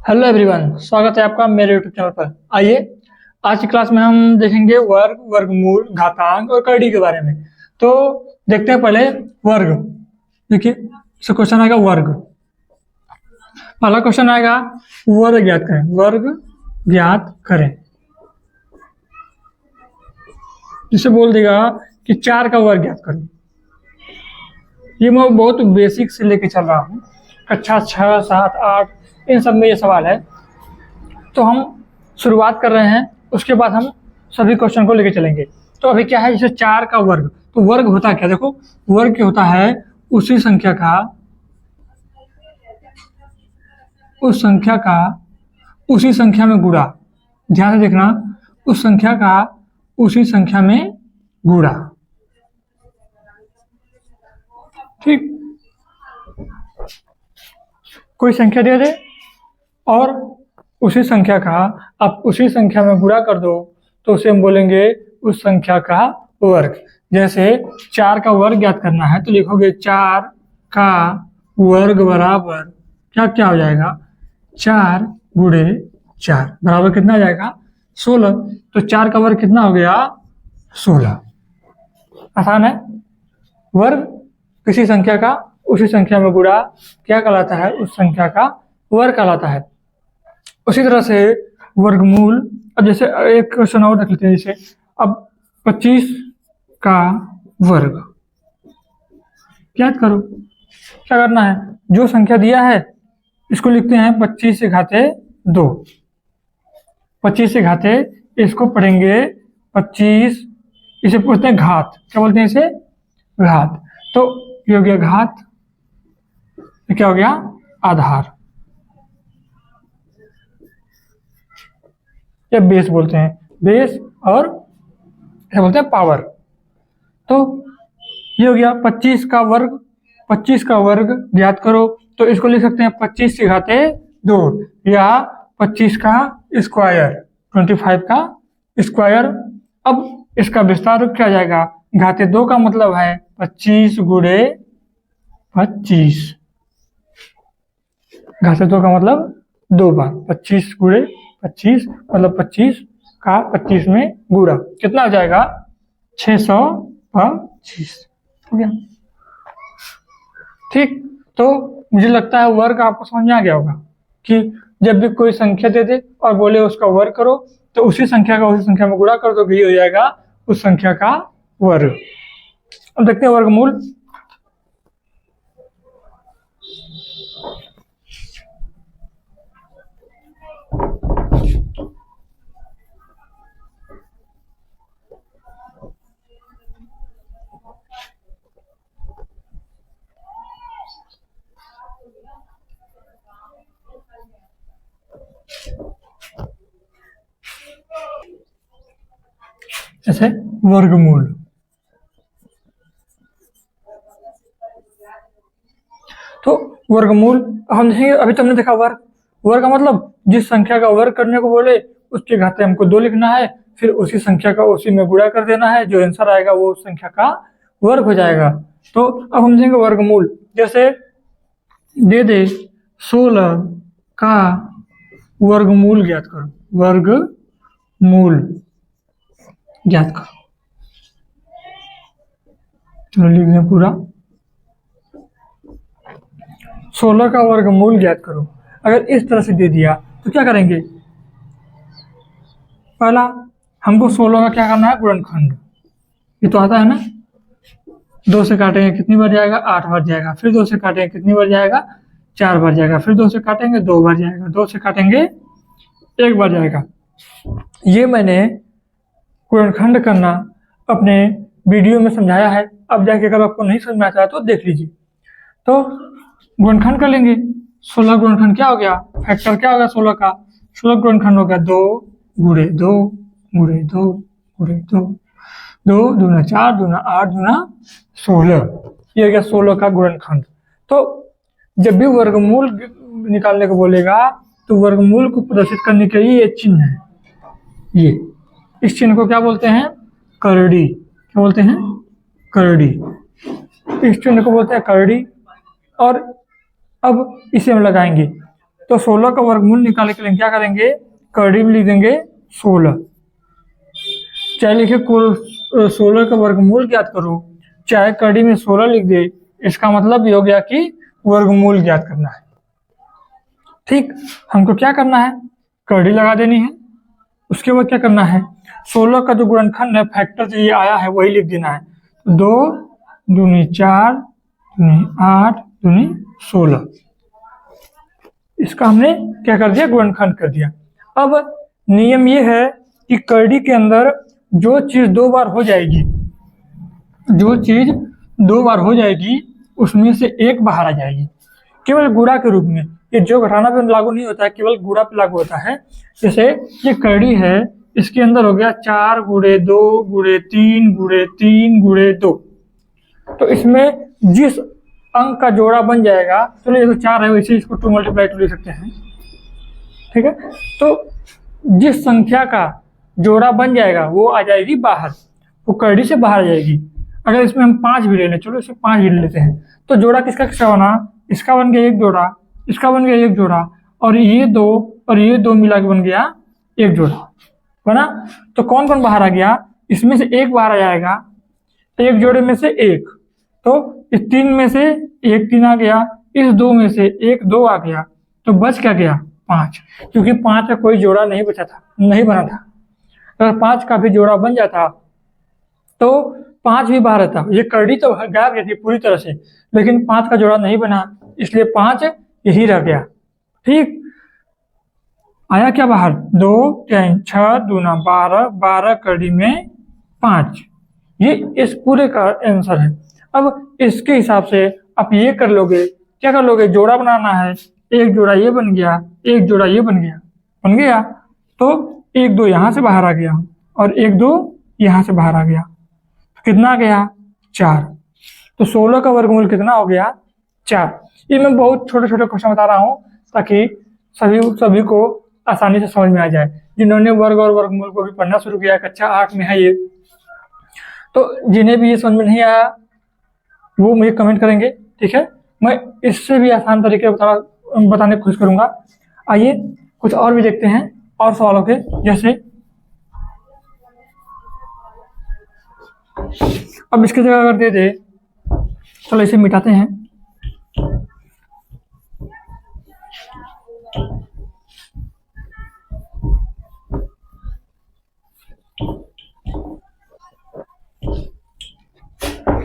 Hello everyone, स्वागत है आपका मेरे यूट्यूब चैनल पर। आइए आज की क्लास में हम देखेंगे वर्ग, वर्गमूल, घातांक और करड़ी के बारे में। तो देखते हैं पहले वर्ग। देखिए इससे क्वेश्चन आएगा वर्ग। पहला क्वेश्चन आएगा वर्ग ज्ञात करें। वर्ग ज्ञात करें, जिसे बोल देगा कि 4 का वर्ग ज्ञात करो। ये मैं बहुत बेसिक से लेके चल रहा हूँ, कक्षा 6, 7, 8 इन सब में ये सवाल है। तो हम शुरुआत कर रहे हैं, उसके बाद हम सभी क्वेश्चन को लेके चलेंगे। तो अभी क्या है, जैसे 4 का वर्ग, तो वर्ग होता क्या, देखो वर्ग क्या होता है, उसी संख्या का उसी संख्या में गुणा। ध्यान से देखना, उस संख्या का उसी संख्या में गुणा। ठीक, कोई संख्या दे दे और उसी संख्या का आप उसी संख्या में गुणा कर दो, तो उसे हम बोलेंगे उस संख्या का वर्ग। जैसे 4 का वर्ग ज्ञात करना है तो लिखोगे 4 का वर्ग बराबर क्या क्या हो जाएगा, 4 गुणे 4 बराबर कितना आ जाएगा, 16। तो 4 का वर्ग कितना हो गया, 16। आसान है। वर्ग किसी संख्या का उसी संख्या में गुणा क्या कहलाता है, उस संख्या का वर्ग कहलाता है। उसी तरह से वर्गमूल। अब जैसे एक क्वेश्चन और रख लेते हैं, जैसे अब 25 का वर्ग ज्ञात करो। क्या करना है, जो संख्या दिया है इसको लिखते हैं 25 से घाते 2। 25 से घाते, इसको पढ़ेंगे 25, इसे पूछते हैं घात। क्या बोलते हैं इसे, घात। तो ये हो गया घात, ये क्या हो गया, आधार। या बेस बोलते हैं, बेस, और क्या बोलते हैं, पावर। तो ये हो गया 25 का वर्ग। 25 का वर्ग ज्ञात करो, तो इसको लिख सकते हैं 25 से घाते 2 या 25 का स्क्वायर, 25 का स्क्वायर। अब इसका विस्तार रूप क्या आ जाएगा, घाते 2 का मतलब है 25 गुणे 25। घाते 2 का मतलब 2 बार 25 गुणे 25, मतलब 25 का 25 में गुणा कितना हो जाएगा, 625 हो गया। ठीक, तो मुझे लगता है वर्ग आपको समझ में आ गया होगा कि जब भी कोई संख्या दे दे और बोले उसका वर्ग करो, तो उसी संख्या का उसी संख्या में गुणा कर दो, ये हो जाएगा उस संख्या का वर्ग। अब देखते हैं वर्गमूल। जैसे वर्गमूल, तो वर्गमूल हम देखेंगे। अभी तो हमने देखा वर्ग। वर्ग का मतलब जिस संख्या का वर्ग करने को बोले उसके घाते हमको 2 लिखना है, फिर उसी संख्या का उसी में गुणा कर देना है, जो आंसर आएगा वो उस संख्या का वर्ग हो जाएगा। तो अब हम देखेंगे वर्गमूल। जैसे दे दे 16 का वर्गमूल ज्ञात करो। वर्गमूल ज्ञात करो, चलो लिख दें पूरा। 16 का वर्गमूल ज्ञात करो। अगर इस तरह से दे दिया तो क्या करेंगे, पहला हमको 16 का क्या करना है, गुणनखंड। ये तो आता है ना, 2 से काटेंगे कितनी बार जाएगा, 8 बार जाएगा। फिर 2 से काटेंगे कितनी बार जाएगा, 4 बार जाएगा। फिर 2 से काटेंगे 2 बार जाएगा। 2 से काटेंगे 1 बार जाएगा। ये मैंने गुणनखंड करना अपने वीडियो में समझाया है। अब जाके अगर आपको नहीं समझ में आता है तो देख लीजिए। तो गुणनखंड कर लेंगे। 16 गुणनखंड क्या हो गया, फैक्टर क्या हो गया 16 का, 16 गुणनखंड हो गया 2 गुणे 2 गुणे 2 गुणे 2, 2 दूना 4 दूना 8 दूना 16। ये हो गया 16 का गुणनखंड। तो जब भी वर्गमूल निकालने को बोलेगा तो वर्गमूल को प्रदर्शित करने के लिए ये चिन्ह है, ये इस चिन्ह को क्या बोलते हैं, करड़ी। क्या बोलते हैं, करड़ी। इस चिन्ह को बोलते हैं करड़ी। और अब इसे हम लगाएंगे तो 16 का वर्गमूल निकालने के लिए क्या करेंगे, कड़ी में लिख देंगे 16। चाहे लिखे कुल 16 का वर्गमूल ज्ञात करो, चाहे कड़ी में 16 लिख दे, इसका मतलब ये हो गया कि वर्गमूल ज्ञात करना है। ठीक, हमको क्या करना है, कड़ी लगा देनी है। उसके बाद क्या करना है, 16 का जो गुणनखंड है, फैक्टर जो ये आया है वही लिख देना है। 2 दूनी 4 दूनी 8 दूनी 16, इसका हमने क्या कर दिया, गुणनखंड कर दिया। अब नियम ये है कि कड़ी के अंदर जो चीज 2 बार हो जाएगी, जो चीज 2 बार हो जाएगी उसमें से एक बाहर आ जाएगी, केवल गुणा के रूप में। ये जो घटाना पे लागू नहीं होता है, केवल गुणा पे लागू होता है। जैसे ये कड़ी है, इसके अंदर हो गया 4 गुणे 2 गुणे 3 गुणे 3 गुणे 2, तो इसमें जिस अंक का जोड़ा बन जाएगा, चलो ये तो 4 है, वैसे इसको 2 × 2 लिख सकते हैं। ठीक है, तो जिस संख्या का जोड़ा बन जाएगा वो आ जाएगी बाहर, वो कड़ी से बाहर आ जाएगी। अगर इसमें हम 5 भी ले लें, चलो इसमें 5 भी ले लेते हैं, तो जोड़ा किसका किसका बना, इसका बन गया एक जोड़ा, इसका बन गया एक जोड़ा, और ये 2 और ये 2 मिला के बन गया एक जोड़ा बना। तो कौन कौन बाहर आ गया, इसमें से एक बाहर आ जाएगा, एक जोड़े में से एक, तो इस 3 में से एक 3 आ गया, इस 2 में से एक 2 आ गया, तो बच क्या गया 5, क्योंकि 5 का कोई जोड़ा नहीं बचा था, नहीं बना था। अगर 5 का भी जोड़ा बन जाता तो 5 भी बाहर रहता, ये कड़ी तो गायब रहती पूरी तरह से, लेकिन 5 का जोड़ा नहीं बना, इसलिए 5 यही रह गया। ठीक, आया क्या बाहर, 2 3 6 दूना 12, 12 कड़ी में 5, ये इस पूरे का आंसर है। अब इसके हिसाब से आप ये कर लोगे, क्या कर लोगे, जोड़ा बनाना है, एक जोड़ा ये बन गया, एक जोड़ा ये बन गया, तो 1 2 यहाँ से बाहर आ गया और 1 2 यहाँ से बाहर आ गया, तो कितना आ गया 4। तो 16 का वर्गमूल कितना हो गया 4। ये मैं बहुत छोटे छोटे क्वेश्चन बता रहा हूँ ताकि सभी को आसानी से समझ में आ जाए। जिन्होंने वर्ग और वर्गमूल को भी पढ़ना शुरू किया, कक्षा 8 में है ये, तो जिन्हें भी ये समझ में नहीं आया वो मुझे कमेंट करेंगे, ठीक है, मैं इससे भी आसान तरीके बताने की कोशिश करूंगा। आइए कुछ और भी देखते हैं और सवालों के, जैसे अब इसकी जगह अगर दे दे, चलो इसे मिटाते हैं।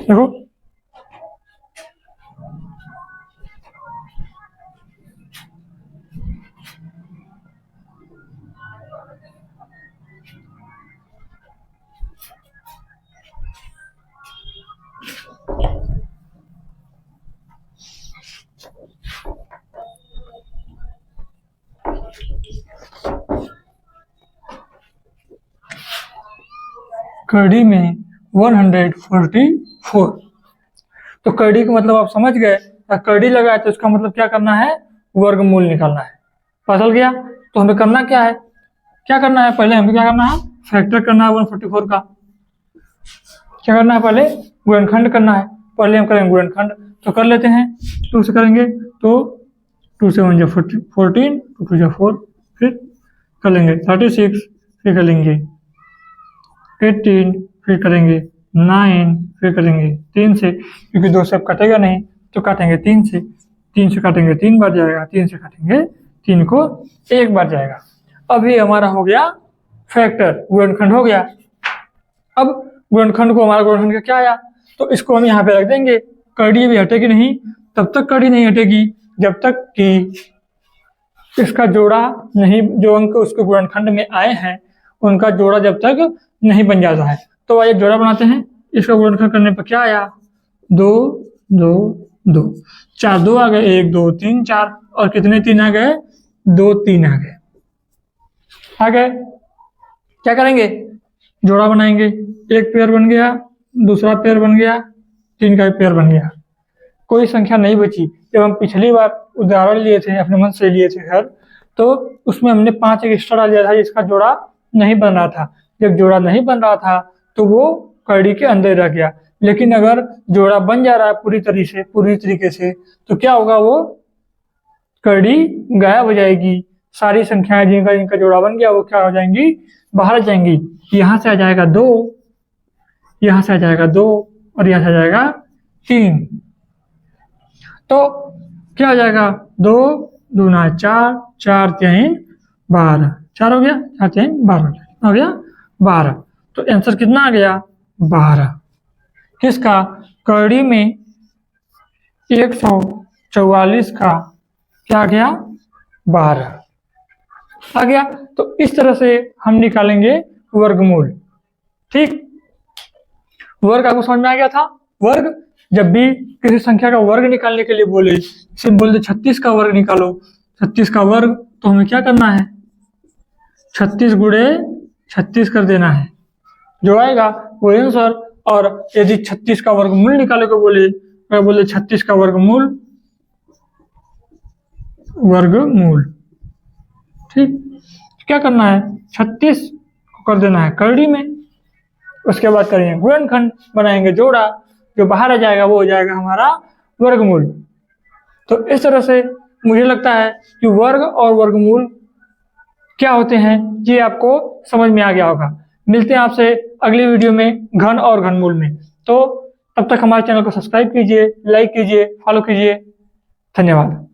देखो कड़ी में 144, तो कड़ी का मतलब आप समझ गए, कड़ी लगाए तो इसका मतलब क्या करना है, वर्गमूल निकालना है। पता चल गया, तो हमें करना क्या है, पहले हमें क्या करना है, फैक्टर करना है 144 का। क्या करना है, पहले गुणनखंड करना है, पहले हम करेंगे गुणनखंड, तो कर लेते हैं, 2 से करेंगे, तो 2 से 1 जा 14, 2 2 जा 4, फिर कर लेंगे 36, फिर कर लेंगे 18, फिर करेंगे 9, फिर करेंगे 3 से, क्योंकि 2 से अब कटेगा नहीं तो काटेंगे 3 से, 3 से काटेंगे 3 बार जाएगा, 3 से काटेंगे 3 को 1 बार जाएगा। अभी हमारा हो गया फैक्टर, गुणनखंड हो गया। अब गुणनखंड को, हमारा गुणनखंड का क्या आया, तो इसको हम यहाँ पे रख देंगे, कड़ी भी हटेगी नहीं, तब तक कड़ी नहीं हटेगी जब तक कि इसका जोड़ा नहीं, जो अंक उसके गुणनखंड में आए हैं उनका जोड़ा जब तक नहीं बन जाता है। तो आइए जोड़ा बनाते हैं, इसका गुणनखंड करने पर क्या आया, 2 2 2, 4 2 आ गए, 1 2 3 4, और कितने 3 आ गए, 2 3 आ गए। क्या करेंगे, जोड़ा बनाएंगे, एक पेयर बन गया, दूसरा पेयर बन गया, 3 का पेयर बन गया, कोई संख्या नहीं बची। जब हम पिछली बार उदाहरण लिए थे, अपने मन से लिए थे घर, तो उसमें हमने 5 एक्स्ट्रा डाल दिया था जिसका जोड़ा नहीं बन रहा था। जब जोड़ा नहीं बन रहा था तो वो कड़ी के अंदर रह गया, लेकिन अगर जोड़ा बन जा रहा है पूरी तरीके से, तो क्या होगा, वो कड़ी गायब हो जाएगी, सारी संख्याएं जिनका जिनका जोड़ा बन गया वो क्या हो जाएंगी, बाहर आ जाएंगी। यहाँ से आ जाएगा 2, यहाँ से आ जाएगा 2 और यहाँ से आ जाएगा 3। तो क्या हो जाएगा, 2 दूना 4, 4 3 12, 4 हो गया, 4 3 12 हो गया 12। तो आंसर कितना आ गया, 12। किसका, कड़ी में 144 का क्या आ गया, 12 आ गया। तो इस तरह से हम निकालेंगे वर्गमूल। ठीक, वर्ग आपको समझ में आ गया था। वर्ग, जब भी किसी संख्या का वर्ग निकालने के लिए बोले, सिर्फ बोल दे 36 का वर्ग निकालो, 36 का वर्ग, तो हमें क्या करना है, 36 गुणे 36 कर देना है, जो आएगा वो आंसर। और यदि 36 का वर्गमूल निकाले को बोले, मैं बोले 36 का वर्गमूल, वर्गमूल। ठीक, क्या करना है, 36 को कर देना है कड़ी में, उसके बाद करेंगे गुणनखंड, बनाएंगे जोड़ा, जो बाहर आ जाएगा वो हो जाएगा हमारा वर्गमूल। तो इस तरह से मुझे लगता है कि वर्ग और वर्गमूल क्या होते हैं ये आपको समझ में आ गया होगा। मिलते हैं आपसे अगली वीडियो में घन और घनमूल में। तो तब तक हमारे चैनल को सब्सक्राइब कीजिए, लाइक कीजिए, फॉलो कीजिए। धन्यवाद।